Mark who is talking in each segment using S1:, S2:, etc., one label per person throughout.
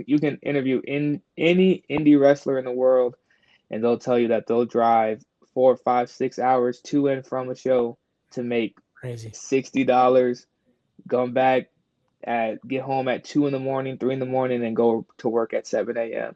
S1: You can interview in any indie wrestler in the world, and they'll tell you that they'll drive 4, 5, 6 hours to and from a show to make
S2: Crazy.
S1: $60, come back at get home at 2 in the morning, 3 in the morning, and go to work at 7 a.m.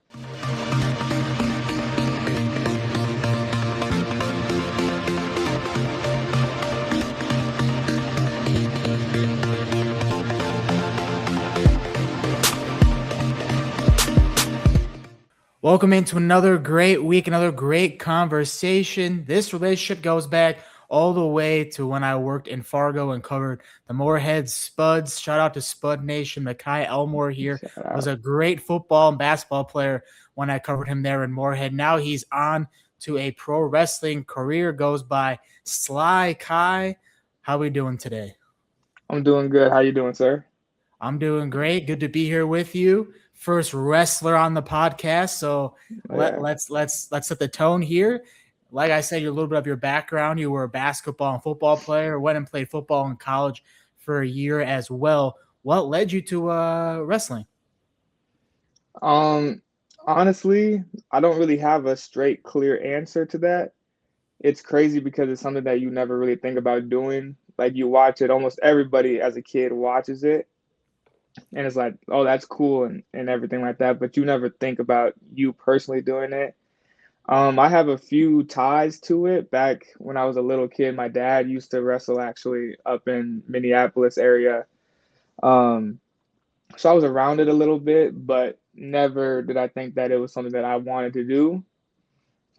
S2: Welcome into another great week, another great conversation. This relationship goes back all the way to when I worked in Fargo and covered the Moorhead Spuds. Shout out to Spud Nation. Mekhi Elmore here
S1: Shout
S2: was
S1: out.
S2: a great football and basketball player when I covered him there in Moorhead. Now he's on to a pro wrestling career, goes by SLYKHI. How we doing today?
S1: I'm doing good. How you doing, sir?
S2: I'm doing great. Good to be here with you. First wrestler on the podcast, so
S1: Yeah.
S2: let's set the tone here. Like I said, a little bit of your background. You were a basketball and football player. Went and played football in college for a year as well. What led you to wrestling?
S1: Um, Honestly, I don't really have a straight, clear answer to that. It's crazy because it's something that you never really think about doing. Like you watch it, almost everybody as a kid watches it, and it's like, oh, that's cool and everything like that. But you never think about you personally doing it. I have a few ties to it. Back when I was a little kid, my dad used to wrestle actually up in Minneapolis area. Um, so I was around it a little bit, but never did I think that it was something that I wanted to do.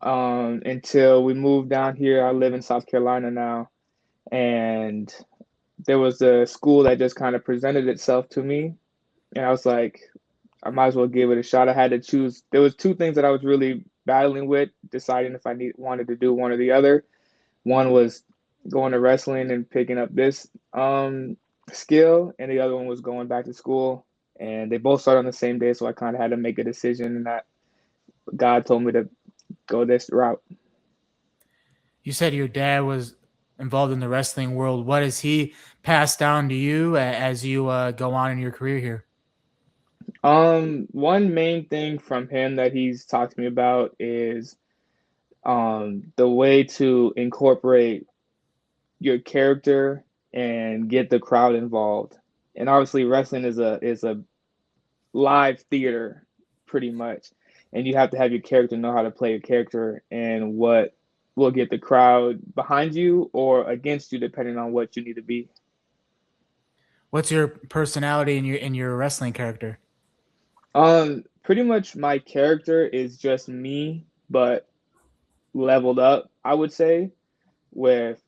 S1: Until we moved down here. I live in South Carolina now, and there was a school that just kind of presented itself to me, and I was like, I might as well give it a shot. I had to choose. There was two things that I was really battling with, deciding if I wanted to do one or the other. One was going to wrestling and picking up this skill, and the other one was going back to school. And they both started on the same day, so I kind of had to make a decision, and that God told me to go this route.
S2: You said your dad was involved in the wrestling world. What has he passed down to you as you go on in your career here?
S1: One main thing from him that he's talked to me about is the way to incorporate your character and get the crowd involved. And obviously, wrestling is a live theater, pretty much, and you have to have your character know how to play your character and what will get the crowd behind you or against you, depending on what you need to be.
S2: What's your personality in your wrestling character?
S1: Pretty much my character is just me, but leveled up, I would say, with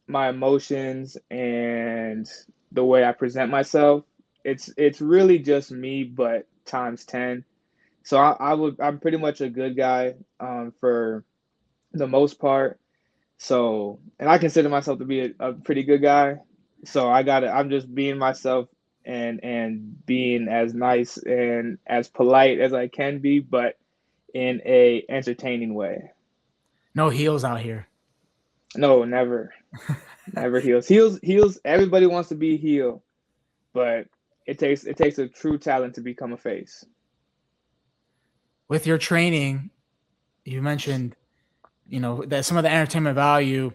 S1: my emotions and the way I present myself. It's really just me, but times 10. So I'm pretty much a good guy for the most part. So and I consider myself to be a pretty good guy. So I'm just being myself and being as nice and as polite as I can be, but in a entertaining way.
S2: No heels out here.
S1: No, never. Never heals. Heals. Everybody wants to be a heel, but it takes a true talent to become a face.
S2: With your training, you mentioned, that some of the entertainment value,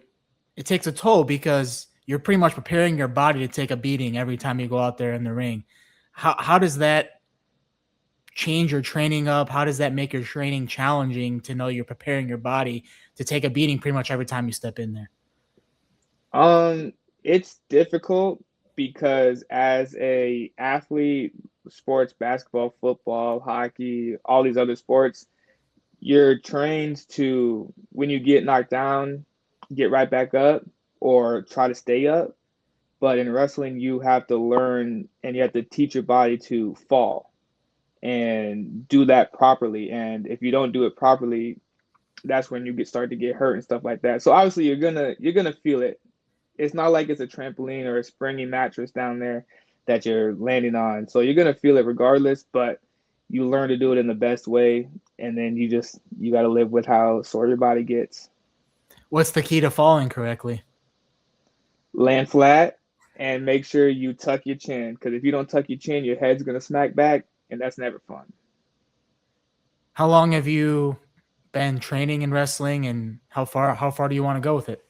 S2: it takes a toll because you're pretty much preparing your body to take a beating every time you go out there in the ring. How does that change your training up? How does that make your training challenging to know you're preparing your body to take a beating pretty much every time you step in there?
S1: It's difficult because as a athlete, sports, basketball, football, hockey, all these other sports, you're trained to when you get knocked down, get right back up or try to stay up. But in wrestling, you have to learn and you have to teach your body to fall and do that properly. And if you don't do it properly, that's when you get start to get hurt and stuff like that. So obviously you're gonna feel it. It's not like it's a trampoline or a springy mattress down there that you're landing on. So you're gonna feel it regardless, but you learn to do it in the best way, and then you got to live with how sore your body gets.
S2: What's the key to falling correctly?
S1: Land flat and make sure you tuck your chin, because if you don't tuck your chin, your head's gonna smack back, and that's never fun.
S2: How long have you been training in wrestling, and how far do you want to go with it?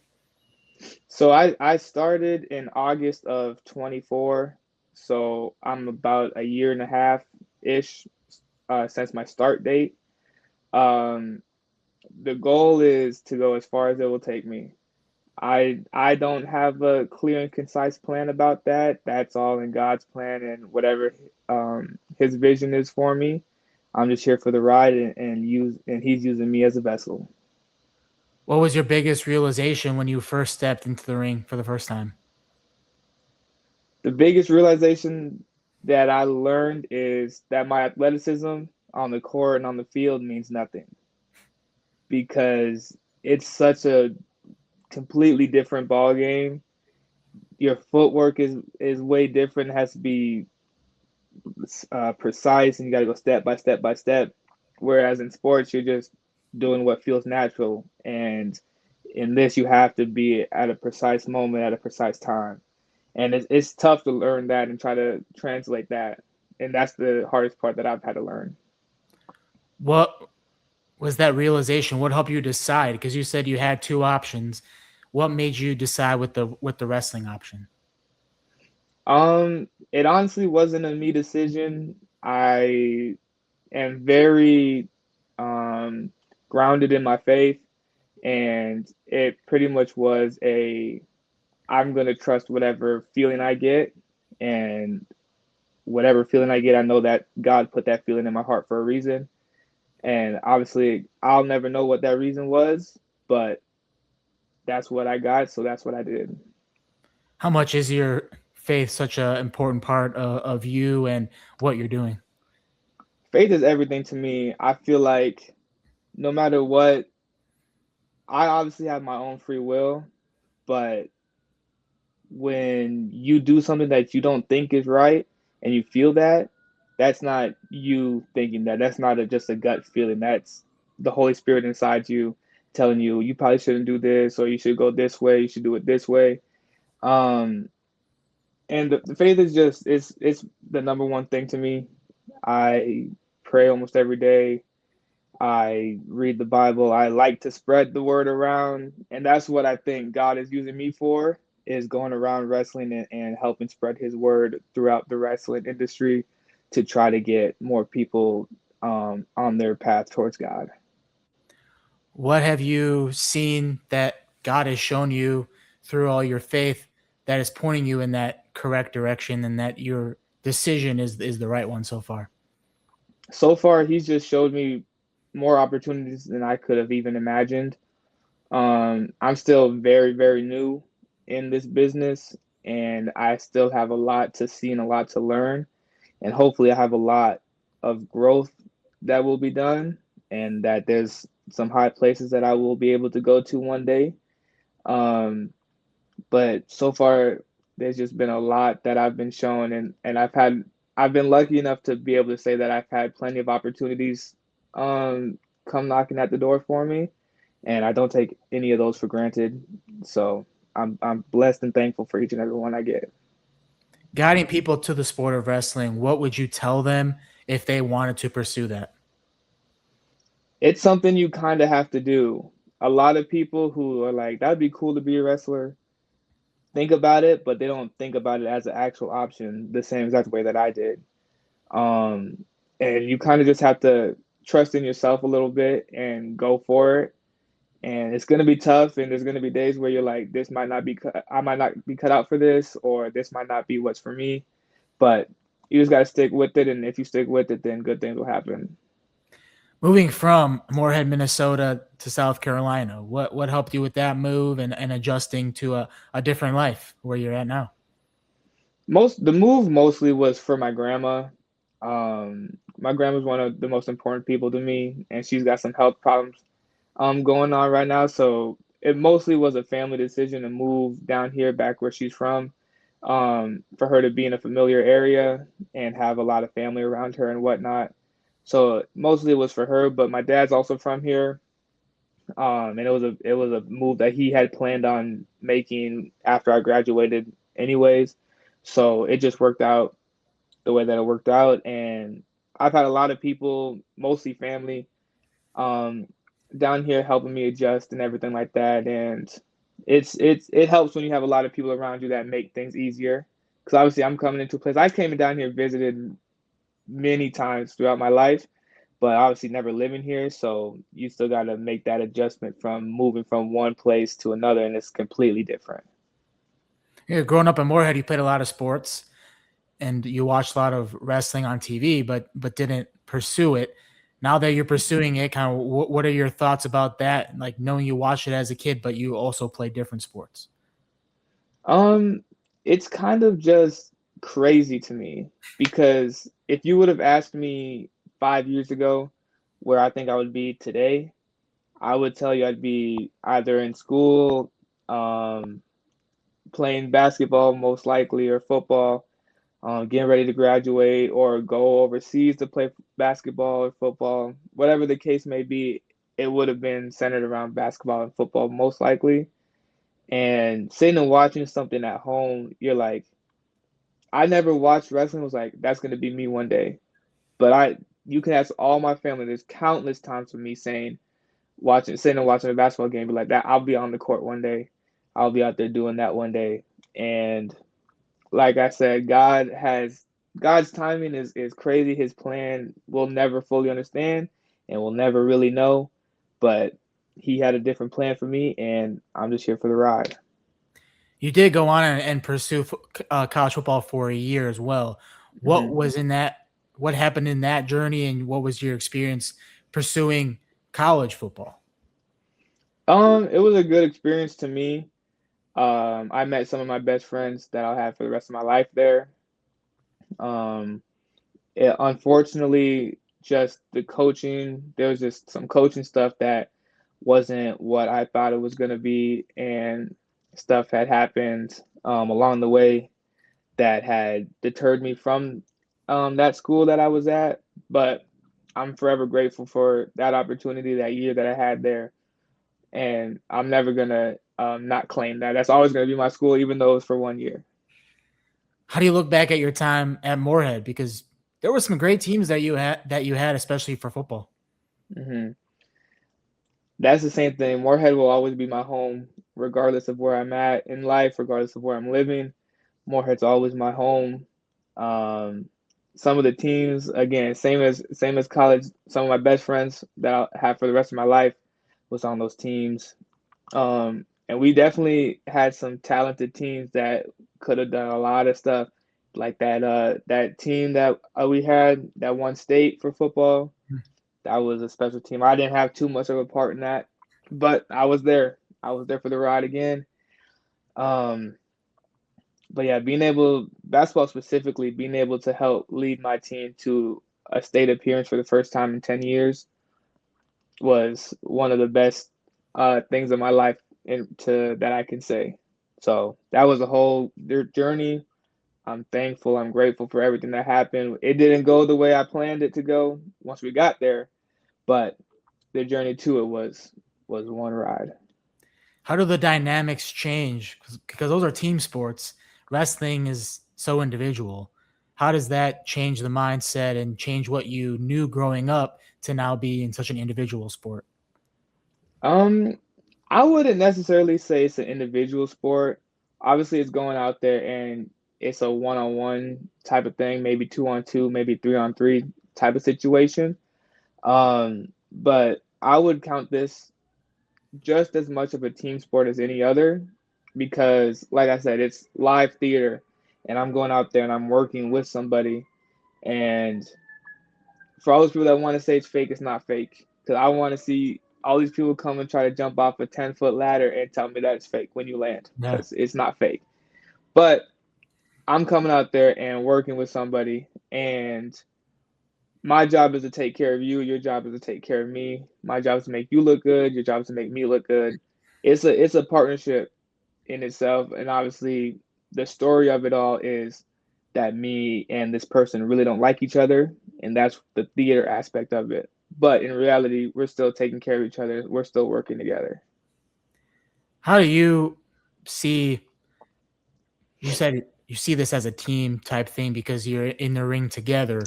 S1: So I started in August of 24, so I'm about a year and a half ish since my start date. Um, the goal is to go as far as it will take me. I don't have a clear and concise plan about that. That's all in God's plan and whatever His vision is for me. I'm just here for the ride and He's using me as a vessel.
S2: What was your biggest realization when you first stepped into the ring for the first time?
S1: The biggest realization that I learned is that my athleticism on the court and on the field means nothing because it's such a completely different ball game. Your footwork is way different. It has to be precise, and you got to go step by step by step. Whereas in sports, you're just doing what feels natural, and in this, you have to be at a precise moment at a precise time, and it's tough to learn that and try to translate that, and that's the hardest part that I've had to learn.
S2: What was that realization? What helped you decide? Because you said you had two options. What made you decide with the wrestling option?
S1: It honestly wasn't a me decision. I am very um, grounded in my faith, and it pretty much was a I'm gonna trust whatever feeling I get, and whatever feeling I get, I know that God put that feeling in my heart for a reason. And obviously, I'll never know what that reason was, but that's what I got, so that's what I did.
S2: How much is your faith such an important part of you and what you're doing?
S1: Faith is everything to me. I feel like no matter what, I obviously have my own free will, but when you do something that you don't think is right and you feel that, that's not you thinking that. That's not just a gut feeling. That's the Holy Spirit inside you telling you you probably shouldn't do this or you should go this way. You should do it this way. Um, and the faith is just it's the number one thing to me. I pray almost every day. I read the Bible. I like to spread the word around, and that's what I think God is using me for is going around wrestling and helping spread His word throughout the wrestling industry to try to get more people on their path towards God.
S2: What have you seen that God has shown you through all your faith that is pointing you in that correct direction and that your decision is the right one so far?
S1: So far, He's just showed me more opportunities than I could have even imagined. I'm still very, very new in this business, and I still have a lot to see and a lot to learn. And hopefully, I have a lot of growth that will be done, and that there's some high places that I will be able to go to one day. Um, but so far, there's just been a lot that I've been shown, and I've been lucky enough to be able to say that I've had plenty of opportunities come knocking at the door for me, and I don't take any of those for granted. So I'm blessed and thankful for each and every one I get.
S2: Guiding people to the sport of wrestling, what would you tell them if they wanted to pursue that?
S1: It's something you kind of have to do. A lot of people who are like, that'd be cool to be a wrestler, think about it, but they don't think about it as an actual option the same exact way that I did. Um, and you kind of just have to trust in yourself a little bit and go for it. And it's going to be tough, and there's going to be days where you're like, this might not be, I might not be cut out for this, or this might not be what's for me. But you just got to stick with it, and if you stick with it, then good things will happen.
S2: Moving from Moorhead, Minnesota to South Carolina, what helped you with that move and adjusting to a different life where you're at now?
S1: The move mostly was for my grandma. My grandma's one of the most important people to me, and she's got some health problems going on right now. So it mostly was a family decision to move down here back where she's from, for her to be in a familiar area and have a lot of family around her and whatnot. So mostly it was for her, but my dad's also from here, and it was a move that he had planned on making after I graduated, anyways. So it just worked out the way that it worked out, and I've had a lot of people, mostly family, um, down here helping me adjust and everything like that. And it helps when you have a lot of people around you that make things easier. Because obviously, I'm coming into a place. I came down here, visited many times throughout my life, but obviously never living here. So you still got to make that adjustment from moving from one place to another, and it's completely different.
S2: Yeah, growing up in Moorhead, you played a lot of sports and you watched a lot of wrestling on TV, but didn't pursue it. Now that you're pursuing it, kind of what are your thoughts about that? Like knowing you watched it as a kid, but you also play different sports.
S1: Um, it's kind of just crazy to me because if you would have asked me 5 years ago where I think I would be today, I would tell you I'd be either in school, um, playing basketball most likely, or football, getting ready to graduate, or go overseas to play basketball or football. Whatever the case may be, it would have been centered around basketball and football most likely. And sitting and watching something at home, you're like, I never watched wrestling. Was like, that's gonna be me one day. But you can ask all my family. There's countless times of me saying, sitting and watching a basketball game, be like that. I'll be on the court one day. I'll be out there doing that one day. And like I said, God's timing is crazy. His plan we'll never fully understand, and we'll never really know. But He had a different plan for me, and I'm just here for the ride.
S2: You did go on and pursue college football for a year as well. What
S1: Hmm.
S2: was in that? What happened in that journey, and what was your experience pursuing college football?
S1: It was a good experience to me. I met some of my best friends that I'll have for the rest of my life there. Um, Unfortunately, just the coaching, there was just some coaching stuff that wasn't what I thought it was going to be, and stuff had happened along the way that had deterred me from that school that I was at. But I'm forever grateful for that opportunity, that year that I had there, and I'm never gonna not claim that. That's always gonna be my school, even though it's for one year.
S2: How do you look back at your time at Moorhead? Because there were some great teams that you had, especially for football.
S1: Hmm. That's the same thing. Moorhead will always be my home, regardless of where I'm at in life, regardless of where I'm living. Moorhead's always my home. Um, some of the teams, again, same as college. Some of my best friends that I'll have for the rest of my life was on those teams. And we definitely had some talented teams that could have done a lot of stuff, like that team that we had that won state for football. That was a special team. I didn't have too much of a part in that, but I was there. I was there for the ride again. Um, but yeah, basketball specifically, being able to help lead my team to a state appearance for the first time in 10 years was one of the best things of my life that I can say. So that was a whole journey. I'm thankful. I'm grateful for everything that happened. It didn't go the way I planned it to go once we got there, but the journey to it was one ride.
S2: How do the dynamics change? Because those are team sports. Wrestling is so individual. How does that change the mindset and change what you knew growing up to now be in such an individual sport?
S1: Um, I wouldn't necessarily say it's an individual sport. Obviously, it's going out there and it's a one-on-one type of thing, maybe two on two, maybe three on three type of situation. But I would count this just as much of a team sport as any other because, like I said, it's live theater, and I'm going out there and I'm working with somebody. And for all those people that want to say it's fake, it's not fake. Because I want to see all these people come and try to jump off a 10-foot ladder and tell me that it's fake when you land,
S2: Yeah.
S1: because it's not fake. But I'm coming out there and working with somebody, and my job is to take care of you. Your job is to take care of me. My job is to make you look good. Your job is to make me look good. It's a partnership in itself, and obviously the story of it all is that me and this person really don't like each other, and that's the theater aspect of it. But in reality, we're still taking care of each other. We're still working together.
S2: How do you see? You said you see this as a team type thing because you're in the ring together.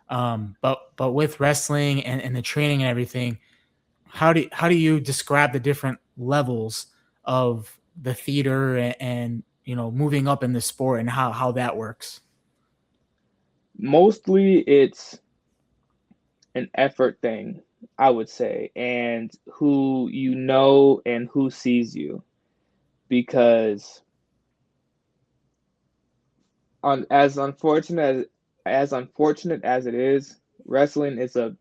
S2: But with wrestling and the training and everything, how do you describe the different levels of the theater and moving up in the sport and how that works?
S1: Mostly it's an effort thing, I would say, and who you know and who sees you. Because on as unfortunate as it is, wrestling is a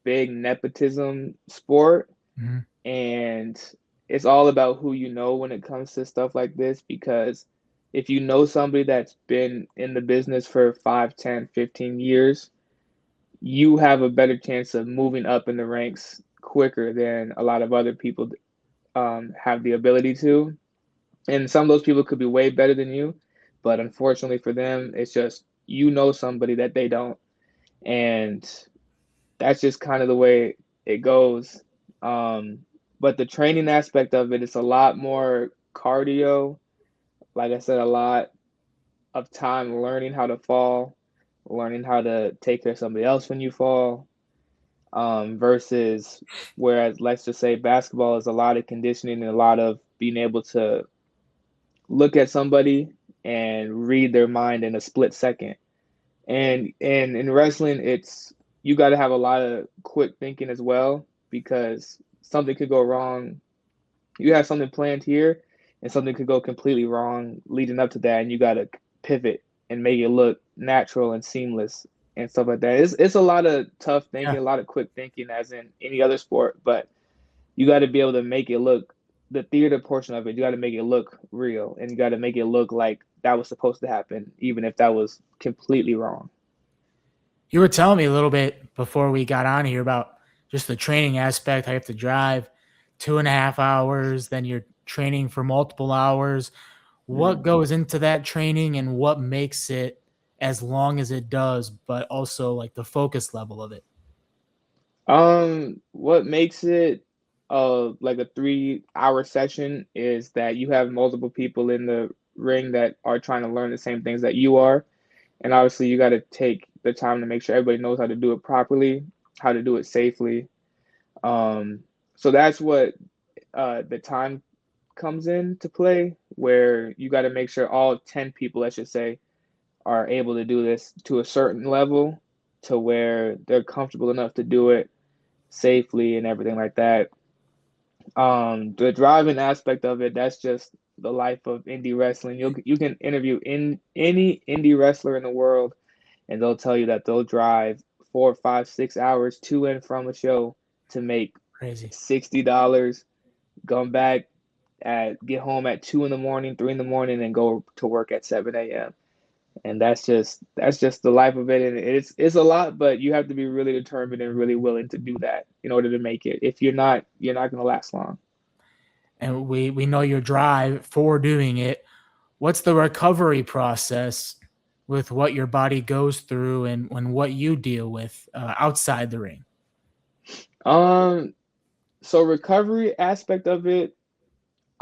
S1: big nepotism sport,
S2: Mhm.
S1: and it's all about who you know when it comes to stuff like this. Because if you know somebody that's been in the business for 5, 10, 15 years, you have a better chance of moving up in the ranks quicker than a lot of other people have the ability to. And some of those people could be way better than you, but unfortunately for them, it's just you know somebody that they don't, and that's just kind of the way it goes. Um, but the training aspect of it is a lot more cardio. Like I said, a lot of time learning how to fall, learning how to take care of somebody else when you fall, versus whereas let's just say basketball is a lot of conditioning and a lot of being able to look at somebody and read their mind in a split second. And in wrestling, it's you got to have a lot of quick thinking as well, because something could go wrong. You have something planned here, and something could go completely wrong leading up to that, and you got to pivot and make it look natural and seamless and stuff like that. It's a lot of tough thinking,
S2: Yeah.
S1: a lot of quick thinking, as in any other sport, but you got to be able to make it look the theater portion of it. You got to make it look real, and you got to make it look like that was supposed to happen, even if that was completely wrong.
S2: You were telling me a little bit before we got on here about just the training aspect. I have to drive 2.5 hours, then you're training for multiple hours. What
S1: Mm.
S2: goes into that training and what makes it as long as it does, but also like the focus level of it?
S1: What makes it like a 3 hour session is that you have multiple people in the ring that are trying to learn the same things that you are. And obviously you got to take the time to make sure everybody knows how to do it properly, how to do it safely. Um, so that's what the time comes in to play, where you got to make sure all 10 people, I should say, are able to do this to a certain level to where they're comfortable enough to do it safely and everything like that. The driving aspect of it, that's just the life of indie wrestling. You can interview in any indie wrestler in the world, and they'll tell you that they'll drive 4, 5, 6 hours to and from a show to make
S2: Crazy.
S1: $60, come back at get home at 2 in the morning, 3 in the morning, and go to work at 7 a.m. And that's just the life of it, and it's a lot, but you have to be really determined and really willing to do that in order to make it. If you're not, you're not going to last long.
S2: And we know your drive for doing it. What's the recovery process with what your body goes through and what you deal with outside the ring?
S1: Um, so recovery aspect of it,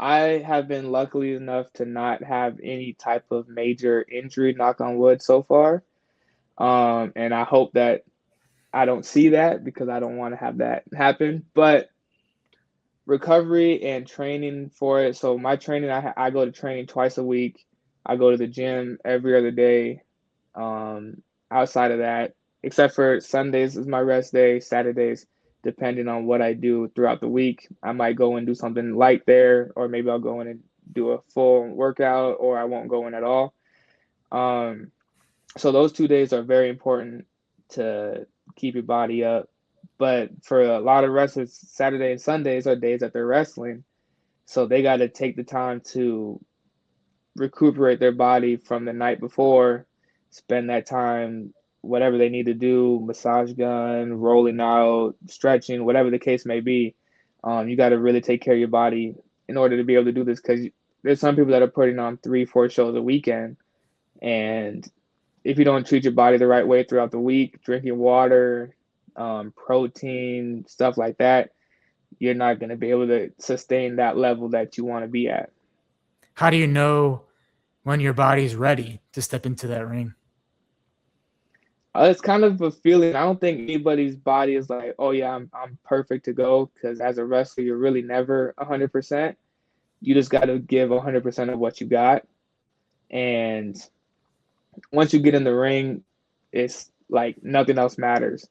S1: I have been lucky enough to not have any type of major injury, knock on wood, so far. And I hope that I don't see that, because I don't want to have that happen. But recovery and training for it. So my training, I go to training twice a week. I go to the gym every other day. Um, Outside of that, except for Sundays is my rest day. Saturdays, depending on what I do throughout the week, I might go and do something light there, or maybe I'll go in and do a full workout, or I won't go in at all. Um, so those 2 days are very important to keep your body up. But for a lot of wrestlers, Saturday and Sundays are days that they're wrestling, so they got to take the time to recuperate their body from the night before, spend that time, whatever they need to do, massage gun, rolling out, stretching, whatever the case may be. You got to really take care of your body in order to be able to do this, because there's some people that are putting on 3, 4 shows a weekend, and if you don't treat your body the right way throughout the week, drinking water, protein, stuff like that, you're not going to be able to sustain that level that you want to be at.
S2: How do you know when your body's ready to step into that ring?
S1: It's kind of a feeling. I don't think anybody's body is like, oh yeah, I'm perfect to go. Because as a wrestler, you're really never 100%. You just got to give 100% of what you got. And once you get in the ring, it's like nothing else matters.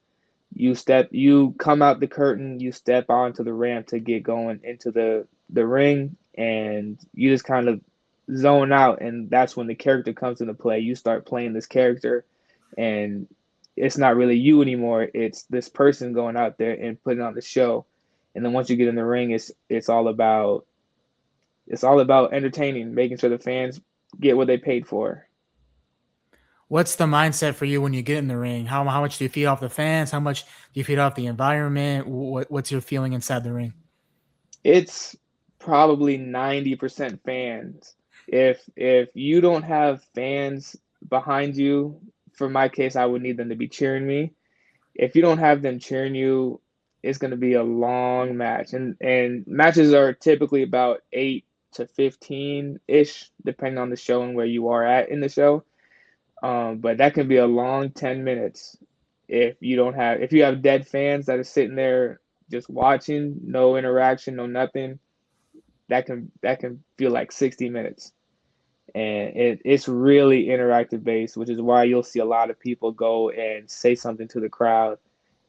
S1: You come out the curtain, you step onto the ramp to get going into the ring, and you just kind of zone out, and that's when the character comes into play. You start playing this character, and it's not really you anymore. It's this person going out there and putting on the show. And then once you get in the ring, it's all about entertaining, making sure the fans get what they paid for.
S2: What's the mindset for you when you get in the ring? How much do you feed off the fans? How much do you feed off the environment? What's your feeling inside the ring?
S1: It's probably 90% fans. If you don't have fans behind you, for my case, I would need them to be cheering me. If you don't have them cheering you, it's going to be a long match. And matches are typically about 8 to 15 ish, depending on the show and where you are at in the show. But that can be a long 10 minutes if you have dead fans that are sitting there just watching, no interaction, no nothing. That can feel like 60 minutes. And it's really interactive based, which is why you'll see a lot of people go and say something to the crowd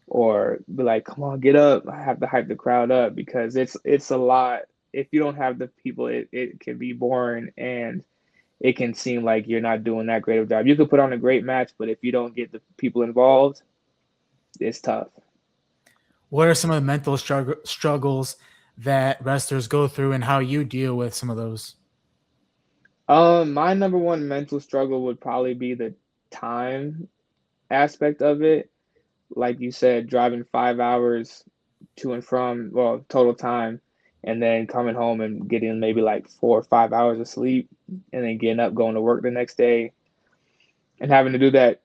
S1: or be like, "Come on, get up!" I have to hype the crowd up because it's a lot. If you don't have the people, it can be boring and it can seem like you're not doing that great of a job. You could put on a great match, but if you don't get the people involved, it's tough.
S2: What are some of the mental struggles that wrestlers go through, and how you deal with some of those?
S1: My number one mental struggle would probably be the time aspect of it. Like you said, driving 5 hours to and from, well, total time, and then coming home and getting maybe like 4 or 5 hours of sleep, and then getting up, going to work the next day, and having to do that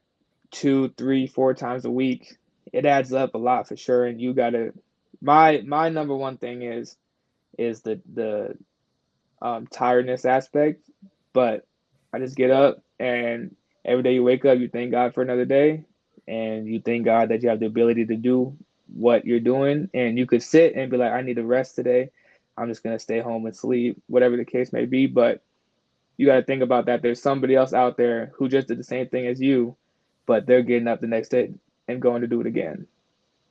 S1: two, three, 4 times a week. It adds up a lot for sure. And you gotta, my number one thing is the tiredness aspect. But I just get up, and every day you wake up, you thank God for another day, and you thank God that you have the ability to do what you're doing. And you could sit and be like, I need to rest today. I'm just gonna stay home and sleep, whatever the case may be. But you got to think about that. There's somebody else out there who just did the same thing as you, but they're getting up the next day and going to do it again.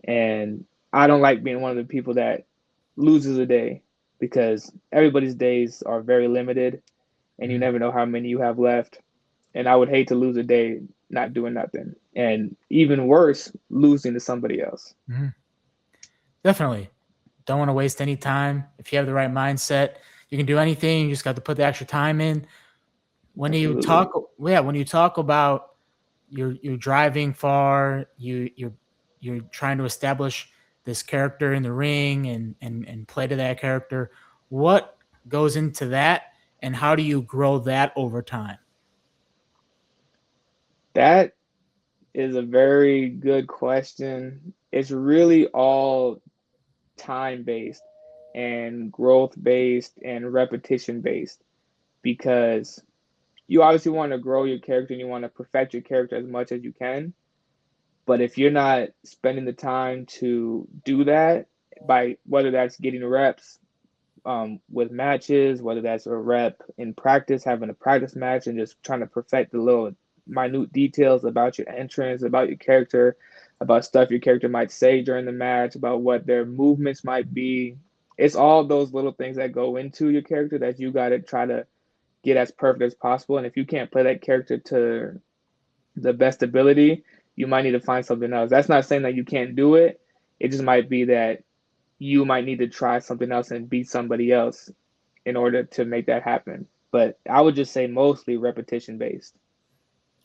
S1: And I don't like being one of the people that loses a day because everybody's days are very limited and you
S2: Mhm.
S1: never know how many you have left. And I would hate to lose a day not doing nothing. And even worse, losing to somebody else.
S2: Mhm. Definitely. Don't want to waste any time. If you have the right mindset, you can do anything. You just got to put the extra time in.
S1: Absolutely.
S2: When you talk about you're driving far, you're trying to establish this character in the ring and play to that character. What goes into that, and how do you grow that over time?
S1: That is a very good question. It's really all time based and growth based and repetition based because you obviously want to grow your character and you want to perfect your character as much as you can. But if you're not spending the time to do that by whether that's getting reps with matches, whether that's a rep in practice, having a practice match, and just trying to perfect the little minute details about your entrance, about your character, about stuff your character might say during the match, about what their movements might be. It's all those little things that go into your character that you got to try to get as perfect as possible. And if you can't play that character to the best ability, you might need to find something else. That's not saying that you can't do it. It just might be that you might need to try something else and beat somebody else in order to make that happen. But I would just say mostly repetition based.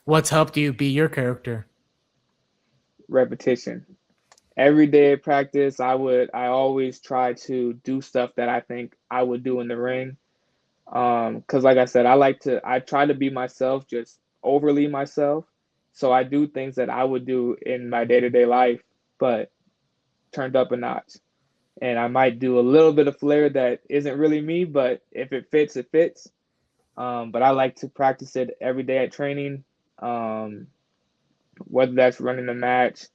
S2: What's helped you be your character?
S1: Repetition. Every day of practice, I always try to do stuff that I think I would do in the ring. Because like I said, I try to be myself, just overly myself. So I do things that I would do in my day to day life, but turned up a notch. And I might do a little bit of flair that isn't really me, but if it fits, it fits. But I like to practice it every day at training. Um, whether that's running a match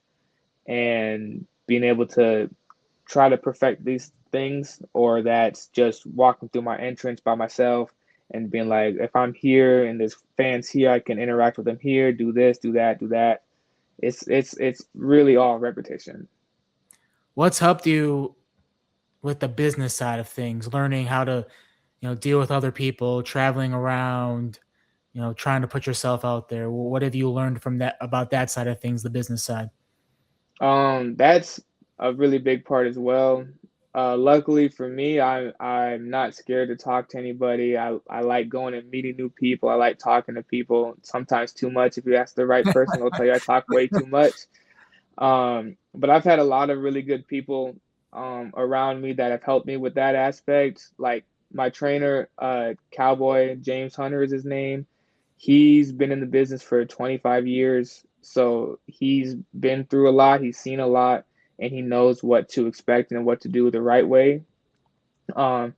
S1: and being able to try to perfect these things, or that's just walking through my entrance by myself and being like, if I'm here and there's fans here, I can interact with them here, do this, do that, do that. It's really all repetition.
S2: What's helped you with the business side of things, learning how to, deal with other people, traveling around, trying to put yourself out there? What have you learned from that about that side of things, the business side?
S1: That's a really big part as well. Luckily for me, I'm not scared to talk to anybody. I like going and meeting new people. I like talking to people. Sometimes too much. If you ask the right person, they'll tell you I talk way too much. But I've had a lot of really good people around me that have helped me with that aspect. Like my trainer, Cowboy James Hunter is his name. He's been in the business for 25 years, so he's been through a lot. He's seen a lot, and he knows what to expect and what to do the right way. Um,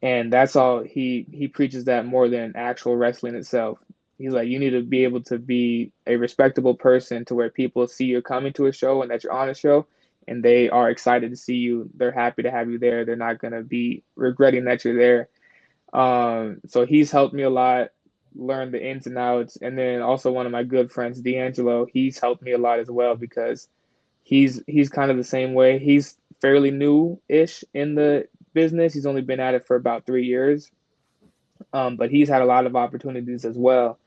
S1: and that's all he preaches that more than actual wrestling itself. He's like, you need to be able to be a respectable person to where people see you're coming to a show and that you're on a show and they are excited to see you. They're happy to have you there. They're not going to be regretting that you're there. So he's helped me a lot learn the ins and outs. And then also one of my good friends, D'Angelo, he's helped me a lot as well because he's kind of the same way. He's fairly new-ish in the business. He's only been at it for about 3 years, but he's had a lot of opportunities as well,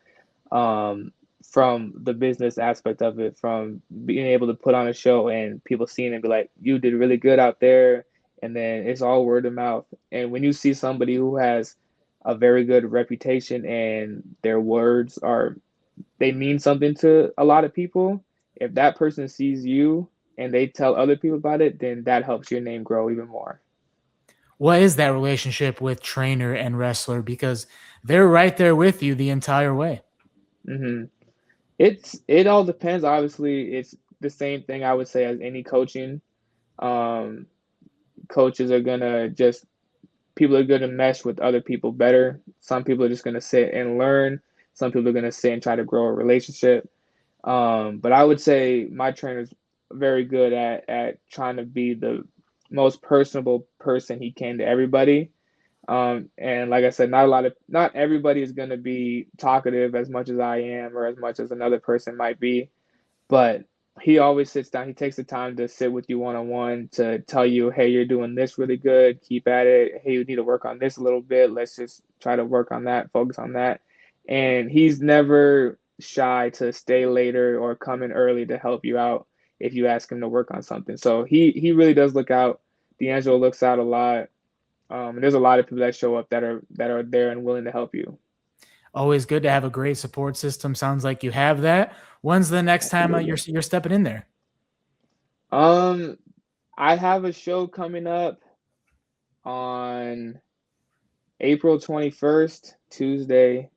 S1: um, from the business aspect of it, from being able to put on a show and people seeing it and be like, "You did really good out there," and then it's all word of mouth. And when you see somebody who has a very good reputation and their words are they mean something to a lot of people, if that person sees you and they tell other people about it, then that helps your name grow even more.
S2: What is that relationship with trainer and wrestler? Because they're right there with you the entire way.
S1: hmm it all depends. Obviously, it's the same thing I would say as any coaching. Um, Coaches are gonna just people are gonna mesh with other people better. Some people are just gonna sit and learn. Some people are gonna sit and try to grow a relationship. But I would say my trainer's very good at trying to be the most personable person he can to everybody. And like I said, not everybody is going to be talkative as much as I am or as much as another person might be, but he always sits down. He takes the time to sit with you one on one to tell you, hey, you're doing this really good. Keep at it. Hey, you need to work on this a little bit. Let's just try to work on that, focus on that. And he's never shy to stay later or come in early to help you out if you ask him to work on something. So he really does look out. D'Angelo looks out a lot. And there's a lot of people that show up that are there and willing to help you.
S2: Always good to have a great support system. Sounds like you have that. When's the next time you're
S1: Absolutely.
S2: you're stepping in there?
S1: Um, I have a show coming up on April 21st, Tuesday.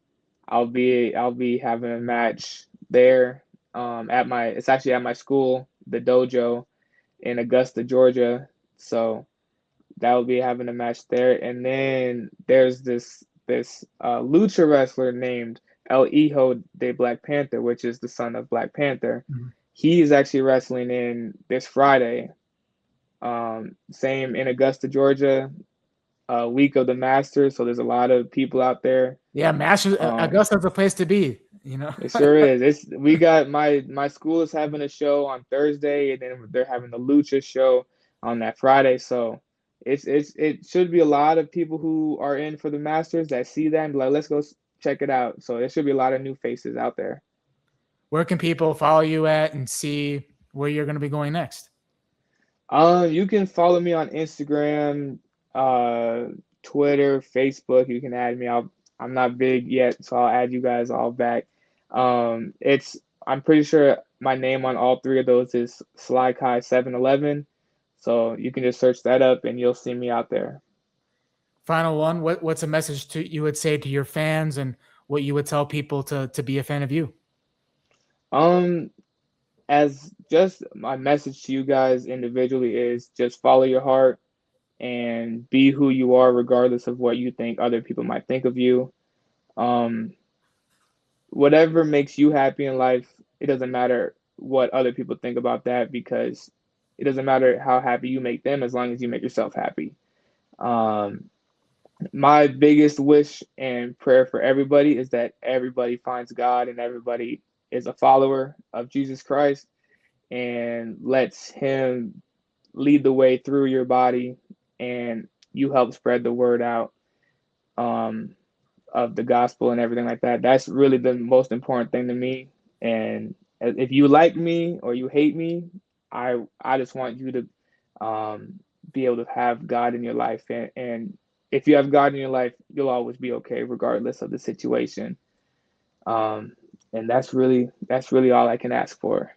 S1: I'll be having a match there at my it's actually at my school, the dojo in Augusta, Georgia. So that will be having a match there. And then there's this lucha wrestler named El Hijo de Black Panther, which is the son of Black Panther.
S2: Mhm.
S1: He is actually wrestling in this Friday. Same in Augusta, Georgia, week of the Masters. So there's a lot of people out there.
S2: Yeah, Masters
S1: Um,
S2: Augusta's a place to be. You know.
S1: it sure is. It's we got my school is having a show on Thursday, and then they're having the Lucha show on that Friday. So it should be a lot of people who are in for the Masters that see that and be like, let's go check it out. So there should be a lot of new faces out there.
S2: Where can people follow you at and see where you're going to be going next?
S1: You can follow me on Instagram, uh, Twitter, Facebook. You can add me. I'm not big yet, so I'll add you guys all back. It's I'm pretty sure my name on all three of those is SLYKHI 711. So you can just search that up and you'll see me out there.
S2: Final one. What's a message to you would say to your fans and what you would tell people to be a fan of you?
S1: Um, as just my message to you guys individually is just follow your heart and be who you are, regardless of what you think other people might think of you. Um, Whatever makes you happy in life, it doesn't matter what other people think about that, because it doesn't matter how happy you make them as long as you make yourself happy. Um, my biggest wish and prayer for everybody is that everybody finds God and everybody is a follower of Jesus Christ and lets Him lead the way through your body, and you help spread the word out, um, of the gospel and everything like that. That's really the most important thing to me. And if you like me or you hate me, I just want you to, be able to have God in your life, and if you have God in your life, you'll always be okay regardless of the situation. Um, and that's really all I can ask for.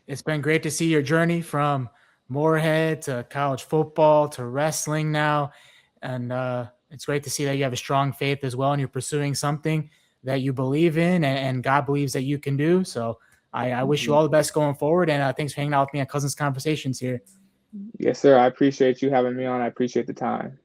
S2: It's been great to see your journey from Moorhead to college football to wrestling now. And it's great to see that you have a strong faith as well and you're pursuing something that you believe in and God believes that you can do. So I wish you
S1: Mhm.
S2: all the best going forward. And thanks for hanging out with me at Cousins Conversations here.
S1: Yes, sir. I appreciate you having me on. I appreciate the time.